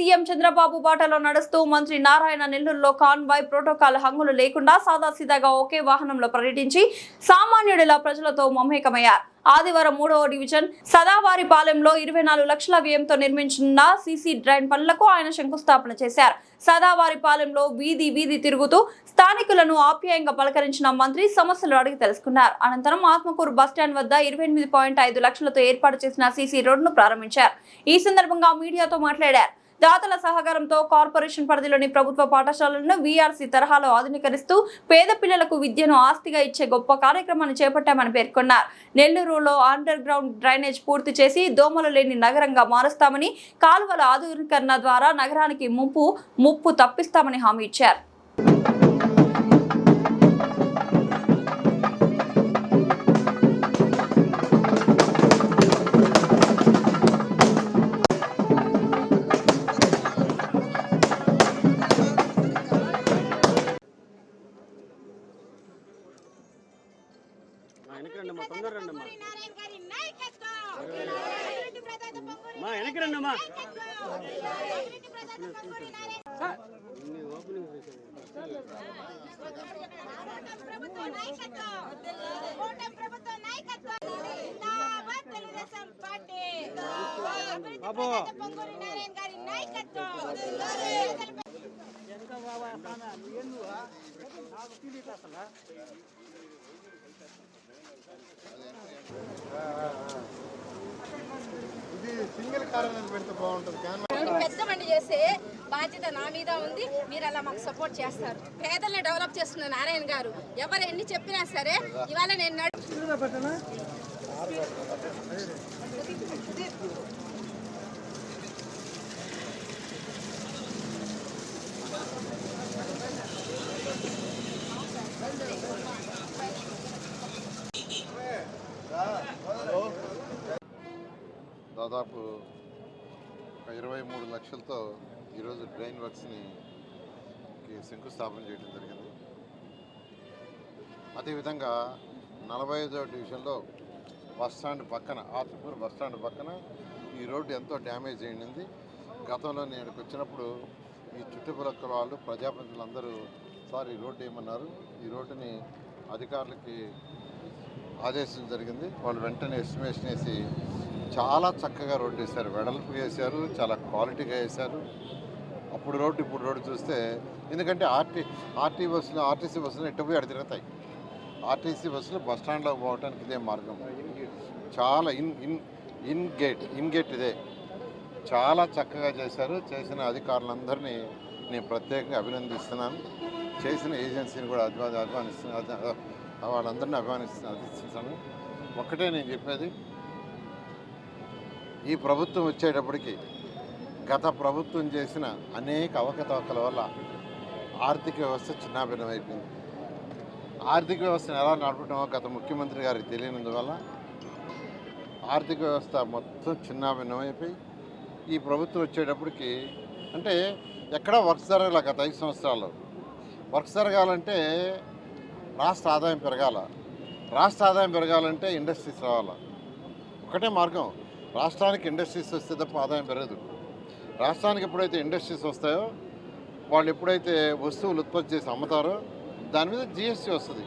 CM Chandrababu బాటలో నడుస్తూ మంత్రి నారాయణ నెల్లూరులో కాన్వాయ్ ప్రోటోకాల్ హంగులు లేకుండా సాదాసీదాగా ఒకే వాహనంలో పర్యటించి సామాన్యుడిలా ప్రజలతో మమేకమయ్యారు. ఆదివారం 3వ డివిజన్ సదావారిపాలెంలో 24 లక్షల వ్యయంతో నిర్మించిన సీసీ డ్రైన్ పనులకు ఆయన శంకుస్థాపన చేశారు. సదావారిపాలెంలో వీధి వీధి తిరుగుతూ స్థానికులను ఆప్యాయంగా పలకరించిన మంత్రి సమస్యలు అడిగి తెలుసుకున్నారు. అనంతరం ఆత్మకూరు బస్టాండ్ వద్ద 28.5 లక్షలతో ఏర్పాటు చేసిన సీసీ రోడ్డును ప్రారంభించారు. ఈ సందర్భంగా మీడియాతో మాట్లాడారు. దాతల సహకారంతో కార్పొరేషన్ పరిధిలోని ప్రభుత్వ పాఠశాలలను వీఆర్సీ తరహాలో ఆధునీకరిస్తూ పేద పిల్లలకు విద్యను ఆస్తిగా ఇచ్చే గొప్ప కార్యక్రమాన్ని చేపట్టామని పేర్కొన్నారు. నెల్లూరులో అండర్ గ్రౌండ్ డ్రైనేజ్ పూర్తి చేసి దోమలు లేని నగరంగా మారుస్తామని, కాలువల ఆధునీకరణ ద్వారా నగరానికి ముప్పు తప్పిస్తామని హామీ ఇచ్చారు. పెద్ద బండి చేసే బాధ్యత నా మీద ఉంది. మీరు అలా మాకు సపోర్ట్ చేస్తారు. పేదల్ని డెవలప్ చేస్తున్న నారాయణ గారు ఎవరు ఎన్ని చెప్పినా సరే ఇవాళ నేను దాదాపు 23 లక్షలతో ఈరోజు డ్రైన్ వర్క్స్ని శంకుస్థాపన చేయడం జరిగింది. అదేవిధంగా 45వ డివిజన్లో బస్టాండ్ పక్కన, ఆత్మకూరు బస్టాండ్ పక్కన ఈ రోడ్డు ఎంతో డ్యామేజ్ అయింది. గతంలో నేను వచ్చినప్పుడు ఈ చుట్టుపక్కల వాళ్ళు ప్రజాప్రతినిధులందరూ సార్ ఈ రోడ్డు ఏమన్నారు, ఈ రోడ్డుని అధికారులకి ఆదేశించడం జరిగింది. వాళ్ళు వెంటనే ఎస్టిమేషన్ వేసి చాలా చక్కగా రోడ్డు వేశారు, వెడల్పు వేశారు, చాలా క్వాలిటీగా వేశారు. అప్పుడు రోడ్డు ఇప్పుడు రోడ్డు చూస్తే, ఎందుకంటే ఆర్టీసీ బస్సులు ఎటు పోయి అటు తిరుగుతాయి. ఆర్టీసీ బస్సులు బస్టాండ్లో పోవడానికి ఇదే మార్గం. చాలా ఇన్ గేట్ ఇదే చాలా చక్కగా చేశారు. చేసిన అధికారులందరినీ నేను ప్రత్యేకంగా అభినందిస్తున్నాను. చేసిన ఏజెన్సీని కూడా వాళ్ళందరినీ అభినందిస్తున్నాను. ఒక్కటే నేను చెప్పేది, ఈ ప్రభుత్వం వచ్చేటప్పటికి గత ప్రభుత్వం చేసిన అనేక అవకతవకల వల్ల ఆర్థిక వ్యవస్థ చిన్నాభిన్నమైపోయింది. ఆర్థిక వ్యవస్థను ఎలా నడపడమో గత ముఖ్యమంత్రి గారికి తెలియనందువల్ల ఆర్థిక వ్యవస్థ మొత్తం చిన్నాభిన్నమైపోయి ఈ ప్రభుత్వం వచ్చేటప్పటికి, అంటే ఎక్కడా వర్క్స్ జరగాల. గత 5 సంవత్సరాల్లో వర్క్స్ జరగాలంటే రాష్ట్ర ఆదాయం పెరగాల. రాష్ట్ర ఆదాయం పెరగాలంటే ఇండస్ట్రీస్ రావాలా. ఒకటే మార్గం, రాష్ట్రానికి ఇండస్ట్రీస్ వస్తే తప్ప ఆదాయం పెరగదు. రాష్ట్రానికి ఎప్పుడైతే ఇండస్ట్రీస్ వస్తాయో, వాళ్ళు ఎప్పుడైతే వస్తువులు ఉత్పత్తి చేసి అమ్ముతారో దాని మీద జిఎస్టీ వస్తుంది.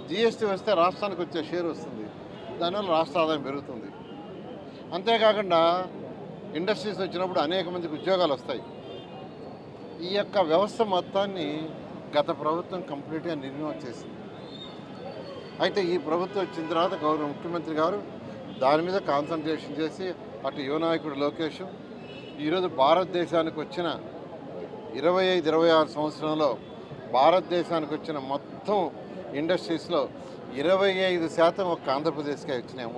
జిఎస్టీ వస్తే రాష్ట్రానికి వచ్చే షేర్ వస్తుంది. దానివల్ల రాష్ట్ర ఆదాయం పెరుగుతుంది. అంతేకాకుండా ఇండస్ట్రీస్ వచ్చినప్పుడు అనేక మందికి ఉద్యోగాలు వస్తాయి. ఈ యొక్క వ్యవస్థ మొత్తాన్ని గత ప్రభుత్వం కంప్లీట్గా నిర్వహణ చేసింది. అయితే ఈ ప్రభుత్వం వచ్చిన తర్వాత గౌరవ ముఖ్యమంత్రి గారు దాని మీద కాన్సన్ట్రేషన్ చేసి, అటు యువ నాయకుడు లోకేష్ ఈరోజు భారతదేశానికి వచ్చిన 25-26 సంవత్సరంలో భారతదేశానికి వచ్చిన మొత్తం ఇండస్ట్రీస్లో 25% ఒక్క ఆంధ్రప్రదేశ్కే వచ్చినాయి.